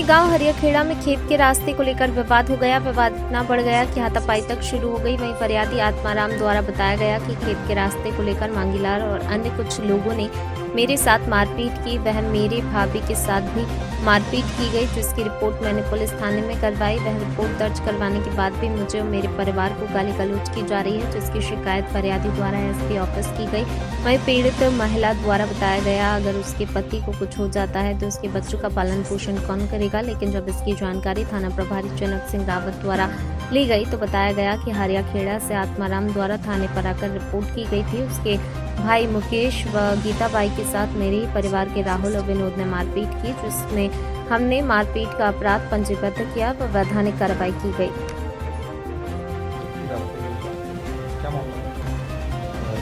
गांव हरियाखेड़ा में खेत के रास्ते को लेकर विवाद हो गया। विवाद इतना बढ़ गया कि हाथापाई तक शुरू हो गई। वहीं फरियादी आत्माराम द्वारा बताया गया कि खेत के रास्ते को लेकर मांगीलाल और अन्य कुछ लोगों ने मेरे साथ मारपीट की। वह मेरे भाभी के साथ भी मारपीट की गई, जिसकी रिपोर्ट मैंने पुलिस थाने में करवाई। वह रिपोर्ट दर्ज करवाने के बाद भी मुझे और मेरे परिवार को गाली गलौज की जा रही है, जिसकी शिकायत फरियादी द्वारा एसपी ऑफिस की गई। वहीं पीड़ित महिला द्वारा बताया गया, अगर उसके पति को कुछ हो जाता है तो उसके बच्चों का पालन पोषण कौन करेगा। लेकिन जब इसकी जानकारी थाना प्रभारी जनक सिंह रावत द्वारा ली गई तो बताया गया कि हरियाखेड़ा से आत्माराम द्वारा थाने पर आकर रिपोर्ट की गई थी। उसके भाई मुकेश व गीताबाई के साथ मेरे ही परिवार के राहुल और विनोद ने मारपीट की, जिसमें हमने मारपीट का अपराध पंजीबद्ध किया व वैधानिक कार्रवाई की गई।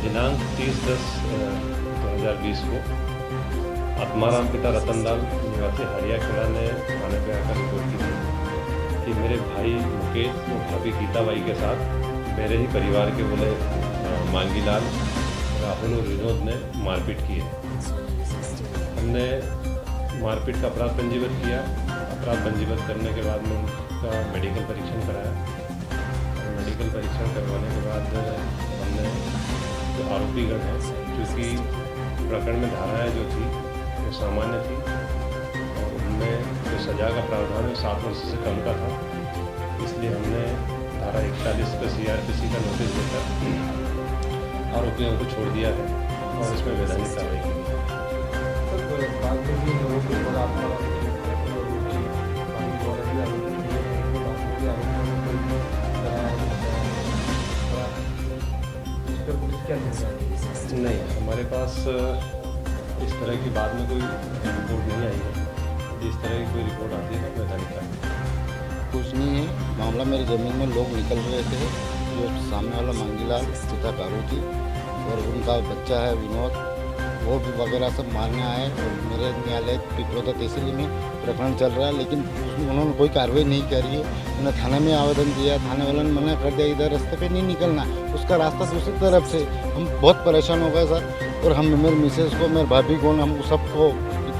दिनांक 30/10/2020 को आत्माराम पिता रतनलाल निवासी हरियाखेड़ा ने थाने पे आकर रिपोर्ट की थी कि मेरे भाई मुकेश और भाभी गीताबाई के साथ मेरे ही परिवार के बोले मांगीलाल, राहुल और विनोद ने मारपीट की है। हमने मारपीट का अपराध पंजीबद्ध किया। अपराध पंजीबद्ध करने के बाद में उनका मेडिकल परीक्षण कराया। मेडिकल परीक्षण करवाने के बाद हमने जो आरोपीगण हैं, क्योंकि प्रकरण में धाराएँ जो थी वो सामान्य थी और उनमें जो सजा का प्रावधान है 7 वर्ष से कम का था, इसलिए हमने धारा 41 पे CRPC का नोटिस देकर आरोपियों को छोड़ दिया है और इसमें वैधानिक कार्रवाई की है। नहीं, हमारे पास इस तरह की बाद में कोई रिपोर्ट नहीं आई है। जिस तरह की कोई रिपोर्ट आती है तो वैधानिक कार्रवाई। कुछ नहीं है मामला। मेरी ज़मीन में लोग निकल रहे थे, जो सामने वाला मांगीलाल सीता कारू थी और उनका बच्चा है विनोद, वो भी वगैरह सब मारने आए और मेरे न्यायालय पिपरोदा तहसील में प्रकरण चल रहा है, लेकिन उसमें उन्होंने कोई कार्रवाई नहीं करी है। मैंने थाने में आवेदन दिया, थाने वालों ने मना कर दिया, इधर रास्ते पे नहीं निकलना, उसका रास्ता दूसरी तरफ से। हम बहुत परेशान हो गए सर, और हम मेरे मिसेज को, मेरे भाभी को, हम सबको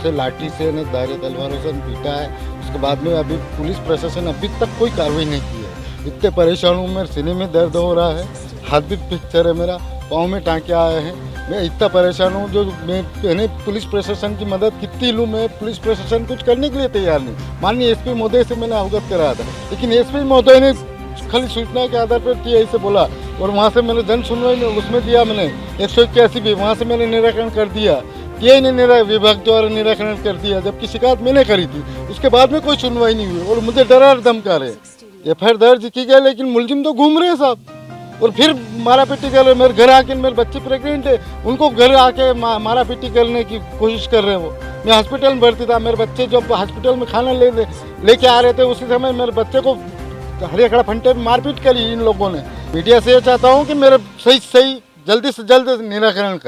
से लाठी से न धारी तलवारों से पीटा है। उसके बाद में अभी पुलिस प्रशासन अभी तक कोई कार्रवाई नहीं की है। इतने परेशान हूँ, मेरे सीने में दर्द हो रहा है, हाथ भी फ्रैक्चर है मेरा, पाँव में टाँके आए हैं। मैं इतना परेशान हूँ, जो मैंने पुलिस प्रशासन की मदद कितनी लूँ, मैं पुलिस प्रशासन कुछ करने के लिए तैयार नहीं। माननीय SP महोदय से मैंने अवगत कराया था, लेकिन SP महोदय ने खाली सूचना के आधार पर किया ऐसे बोला, और वहाँ से मैंने जन सुनवाई उसमें दिया, मैंने 181 भी वहाँ से मैंने निराकरण कर दिया। ये ने विभाग द्वारा निराकरण कर दिया, जबकि शिकायत मैंने करी थी। उसके बाद में कोई सुनवाई नहीं हुई और मुझे डरा धमका रहे। FIR दर्ज की गई, लेकिन मुलजिम तो घूम रहे हैं साहब, और फिर मारा पीटी कर रहे। मेरे घर आके, मेरे बच्चे प्रेग्नेंट है, उनको घर आके मारा पीटी करने की कोशिश कर रहे हैं वो। मैं हॉस्पिटल में भर्ती था, मेरे बच्चे जब हॉस्पिटल में खाना लेके आ रहे थे, उसी समय मेरे बच्चे को हरियाखेड़ा फंटे में मारपीट करी इन लोगों ने। मीडिया से ये चाहता हूँ कि मेरे सही जल्दी से जल्द निराकरण कर।